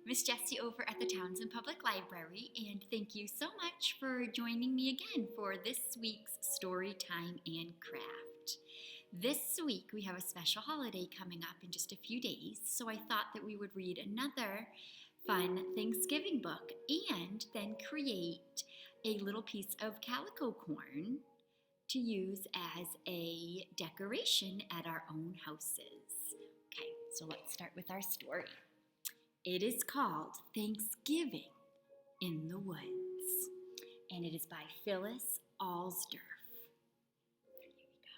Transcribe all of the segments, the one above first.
Miss Jessie over at the Townsend Public Library, and thank you so much for joining me again for this week's Storytime and Craft. This week we have a special holiday coming up in just a few days, so I thought that we would read another fun Thanksgiving book and then create a little piece of Calico Corn to use as a decoration at our own houses. Okay, so let's start with our story. It is called Thanksgiving in the Woods, and it is by Phyllis Alsdorf. Here we go.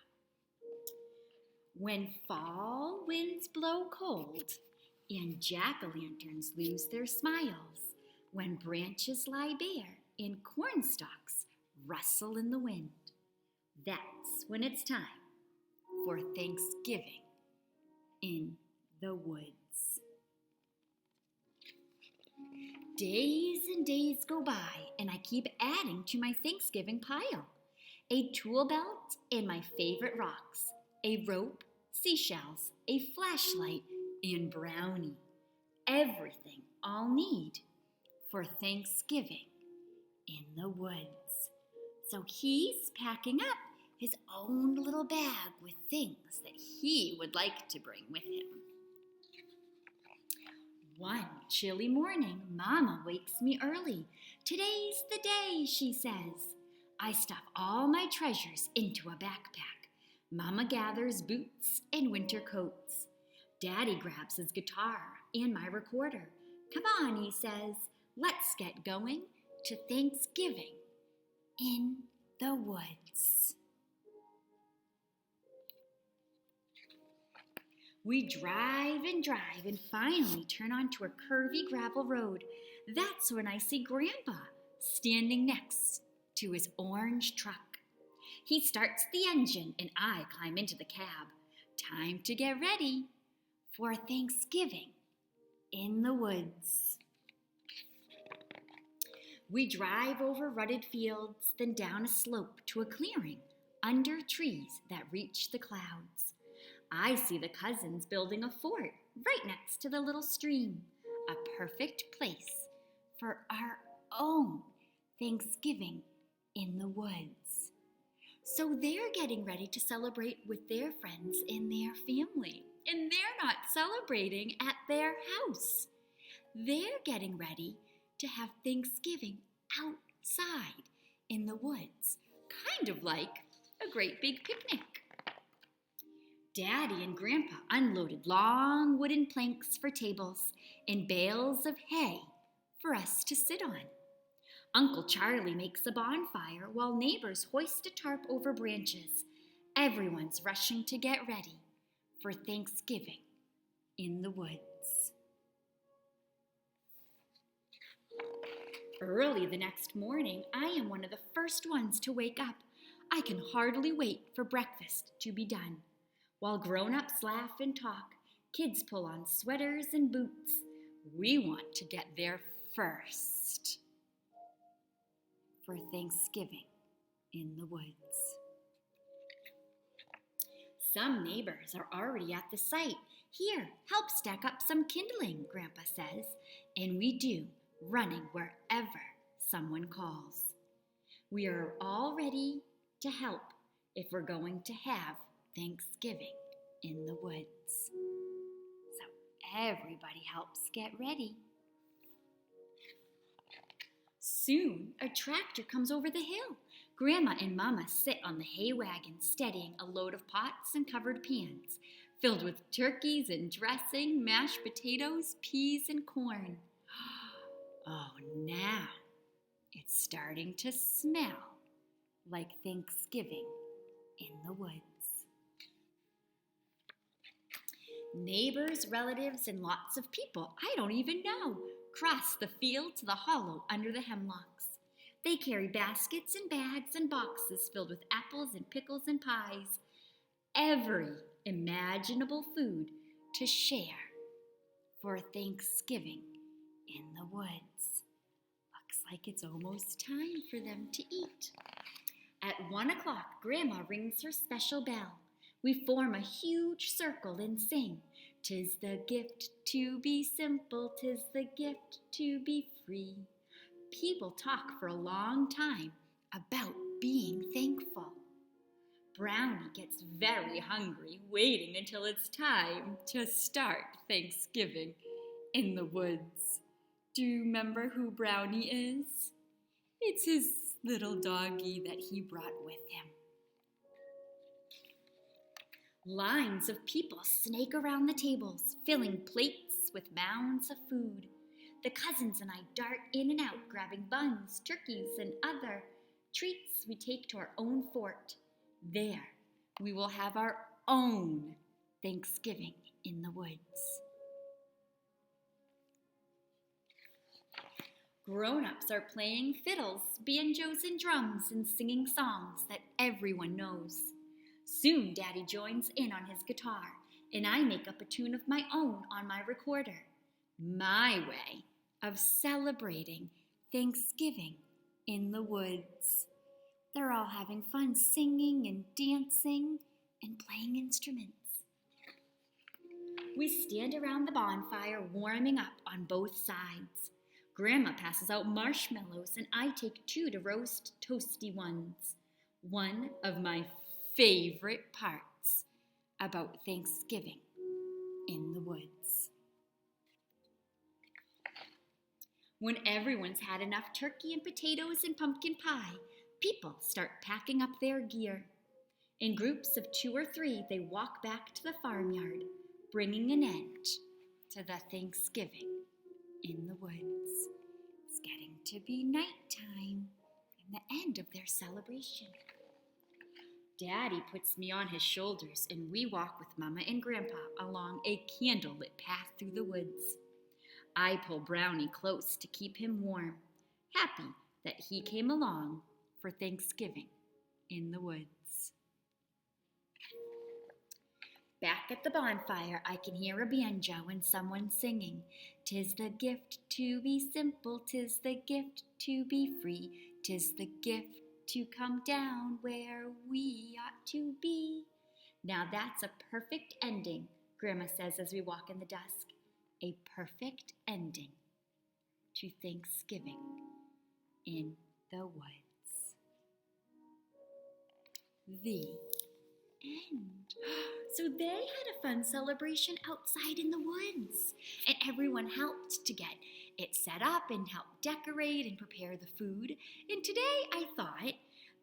When fall winds blow cold and jack-o'-lanterns lose their smiles, when branches lie bare and corn stalks rustle in the wind, that's when it's time for Thanksgiving in the woods. Days and days go by, and I keep adding to my Thanksgiving pile. A tool belt and my favorite rocks, a rope, seashells, a flashlight, and brownie. Everything I'll need for Thanksgiving in the woods. So he's packing up his own little bag with things that he would like to bring with him. One chilly morning, Mama wakes me early. Today's the day, she says. I stuff all my treasures into a backpack. Mama gathers boots and winter coats. Daddy grabs his guitar and my recorder. Come on, he says, let's get going to Thanksgiving in the woods. We drive and finally turn onto a curvy gravel road. That's when I see Grandpa standing next to his orange truck. He starts the engine and I climb into the cab. Time to get ready for Thanksgiving in the woods. We drive over rutted fields, then down a slope to a clearing under trees that reach the clouds. I see the cousins building a fort right next to the little stream, a perfect place for our own Thanksgiving in the woods. So they're getting ready to celebrate with their friends and their family, and they're not celebrating at their house. They're getting ready to have Thanksgiving outside in the woods, kind of like a great big picnic. Daddy and Grandpa unloaded long wooden planks for tables and bales of hay for us to sit on. Uncle Charlie makes a bonfire while neighbors hoist a tarp over branches. Everyone's rushing to get ready for Thanksgiving in the woods. Early the next morning, I am one of the first ones to wake up. I can hardly wait for breakfast to be done. While grown-ups laugh and talk, kids pull on sweaters and boots. We want to get there first for Thanksgiving in the woods. Some neighbors are already at the site. Here, help stack up some kindling, Grandpa says, and we do, running wherever someone calls. We are all ready to help if we're going to have Thanksgiving in the woods. So everybody helps get ready. Soon a tractor comes over the hill. Grandma and Mama sit on the hay wagon steadying a load of pots and covered pans filled with turkeys and dressing, mashed potatoes, peas, and corn. Oh, now it's starting to smell like Thanksgiving in the woods. Neighbors, relatives, and lots of people I don't even know cross the field to the hollow under the hemlocks. They carry baskets and bags and boxes filled with apples and pickles and pies, every imaginable food to share for Thanksgiving in the woods. Looks like it's almost time for them to eat. At 1 o'clock, Grandma rings her special bell. We form a huge circle and sing, 'Tis the gift to be simple, 'tis the gift to be free. People talk for a long time about being thankful. Brownie gets very hungry, waiting until it's time to start Thanksgiving in the woods. Do you remember who Brownie is? It's his little doggie that he brought with him. Lines of people snake around the tables, filling plates with mounds of food. The cousins and I dart in and out, grabbing buns, turkeys, and other treats we take to our own fort. There, we will have our own Thanksgiving in the woods. Grown-ups are playing fiddles, banjos, and drums and singing songs that everyone knows. Soon Daddy joins in on his guitar, and I make up a tune of my own on my recorder. My way of celebrating Thanksgiving in the woods. They're all having fun singing and dancing and playing instruments. We stand around the bonfire warming up on both sides. Grandma passes out marshmallows and I take 2 to roast toasty ones. One of my favorite parts about Thanksgiving in the woods. When everyone's had enough turkey and potatoes and pumpkin pie, people start packing up their gear. In groups of 2 or 3, they walk back to the farmyard, bringing an end to the Thanksgiving in the woods. It's getting to be nighttime and the end of their celebration. Daddy puts me on his shoulders and we walk with Mama and Grandpa along a candlelit path through the woods. I pull Brownie close to keep him warm, happy that he came along for Thanksgiving in the woods. Back at the bonfire, I can hear a banjo and someone singing. 'Tis the gift to be simple, 'tis the gift to be free, 'tis the gift to come down where we ought to be. Now that's a perfect ending, Grandma says as we walk in the dusk. A perfect ending to Thanksgiving in the woods. The end. So they had a fun celebration outside in the woods, and everyone helped to get it set up and help decorate and prepare the food. And today I thought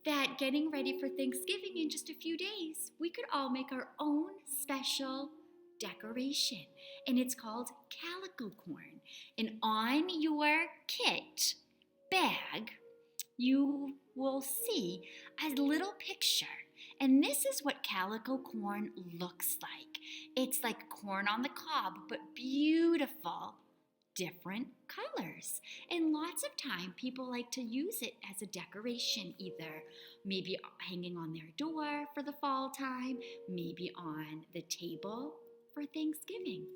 that getting ready for Thanksgiving in just a few days, we could all make our own special decoration, and it's called Calico Corn. And on your kit bag, you will see a little picture. And this is what Calico Corn looks like. It's like corn on the cob, but beautiful, different colors. And lots of time, people like to use it as a decoration, either maybe hanging on their door for the fall time, maybe on the table for Thanksgiving.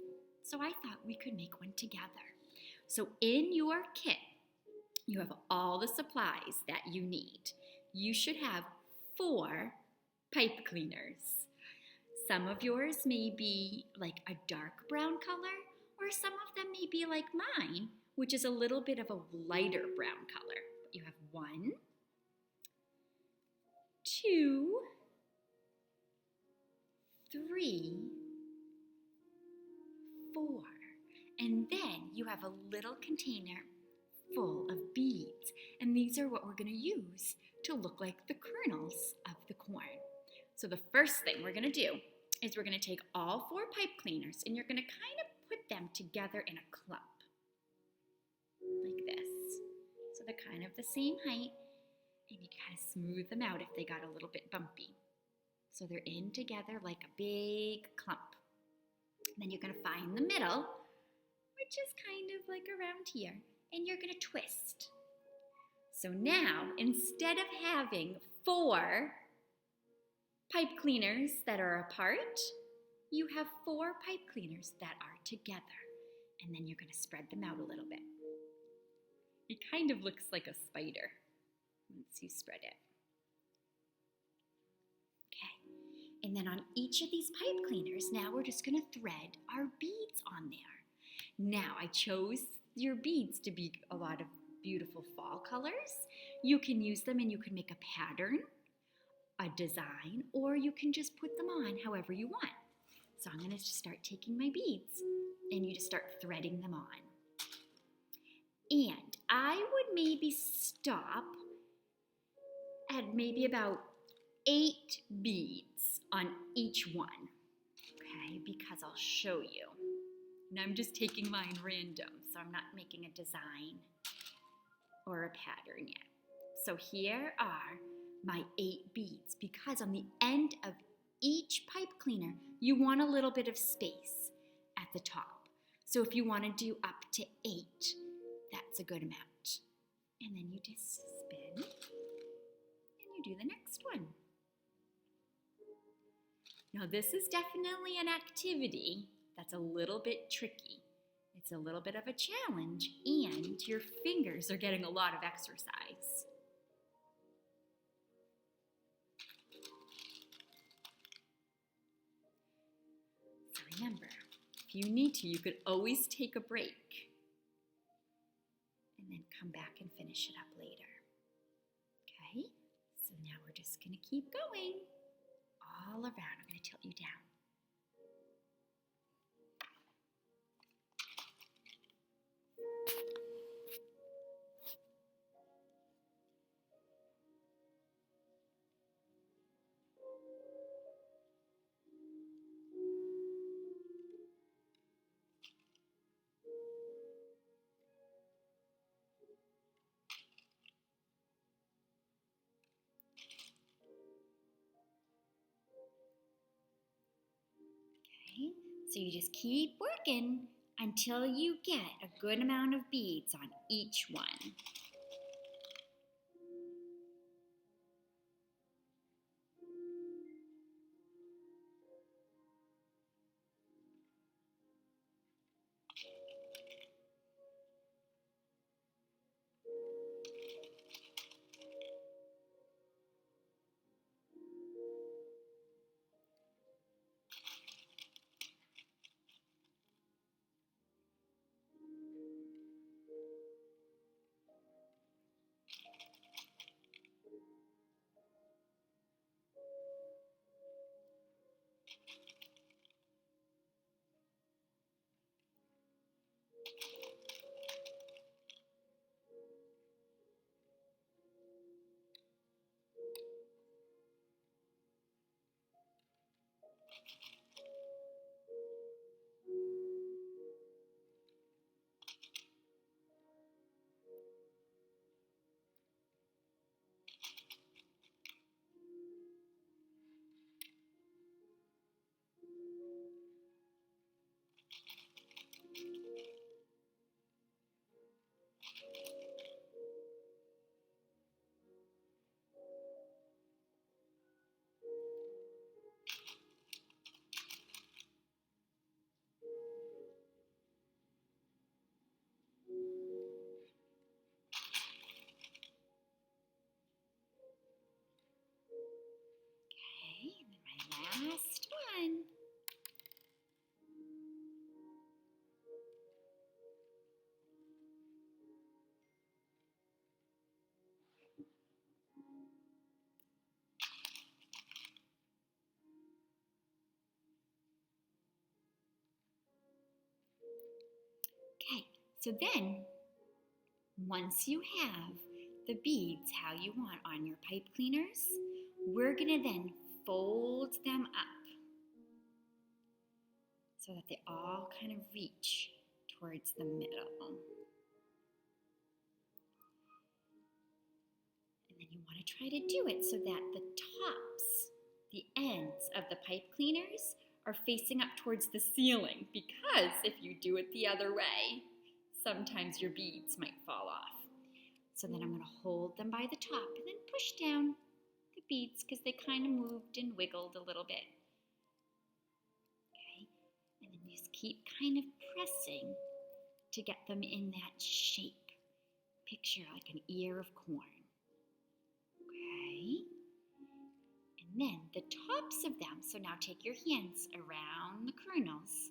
So I thought we could make one together. So in your kit, you have all the supplies that you need. You should have 4 pipe cleaners. Some of yours may be like a dark brown color, or some of them may be like mine, which is a little bit of a lighter brown color. You have 1, 2, 3, 4. And then you have a little container full of beads. And these are what we're going to use to look like the kernels of the corn. So the first thing we're going to do is we're going to take all 4 pipe cleaners and you're going to kind of put them together in a clump like this. So they're kind of the same height, and you kind of smooth them out if they got a little bit bumpy. So they're in together like a big clump. And then you're going to find the middle, which is kind of like around here, and you're going to twist. So now, instead of having 4 pipe cleaners that are apart, you have 4 pipe cleaners that are together. And then you're going to spread them out a little bit. It kind of looks like a spider once you spread it. Okay. And then on each of these pipe cleaners, now we're just going to thread our beads on there. Now I chose your beads to be a lot of beautiful fall colors. You can use them and you can make a pattern, a design, or you can just put them on however you want. So I'm going to just start taking my beads and you just start threading them on. And I would maybe stop at maybe about 8 beads on each one, okay, because I'll show you. And I'm just taking mine random, so I'm not making a design or a pattern yet. So here are my 8 beads, because on the end of each pipe cleaner, you want a little bit of space at the top. So if you want to do up to 8, that's a good amount. And then you just spin, and you do the next one. Now this is definitely an activity that's a little bit tricky. It's a little bit of a challenge, and your fingers are getting a lot of exercise. So remember, if you need to, you could always take a break and then come back and finish it up later. Okay, so now we're just going to keep going all around. I'm going to tilt you down. So you just keep working until you get a good amount of beads on each one. Last one. Okay, so then once you have the beads how you want on your pipe cleaners, we're going to then fold them up so that they all kind of reach towards the middle. And then you want to try to do it so that the tops, the ends of the pipe cleaners are facing up towards the ceiling, because if you do it the other way, sometimes your beads might fall off. So then I'm going to hold them by the top and then push down the beads because they kind of moved and wiggled a little bit. Okay, and then just keep kind of pressing to get them in that shape. Picture like an ear of corn. Okay, and then the tops of them, so now take your hands around the kernels,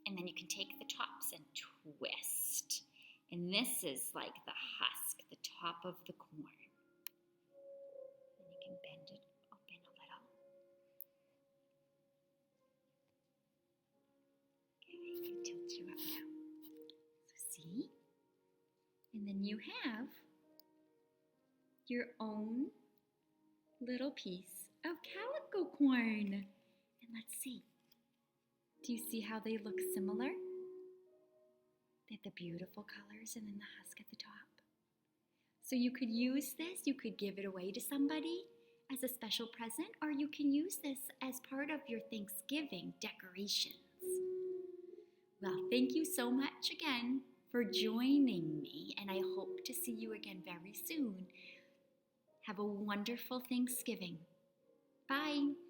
and then you can take the tops and twist. And this is like the husk, the top of the corn. And you can bend it open a little. Okay, I can tilt you up now. So see? And then you have your own little piece of calico corn. And let's see. Do you see how they look similar? They have the beautiful colors and then the husk at the top. So you could use this, you could give it away to somebody as a special present, or you can use this as part of your Thanksgiving decorations. Well, thank you so much again for joining me, and I hope to see you again very soon. Have a wonderful Thanksgiving. Bye.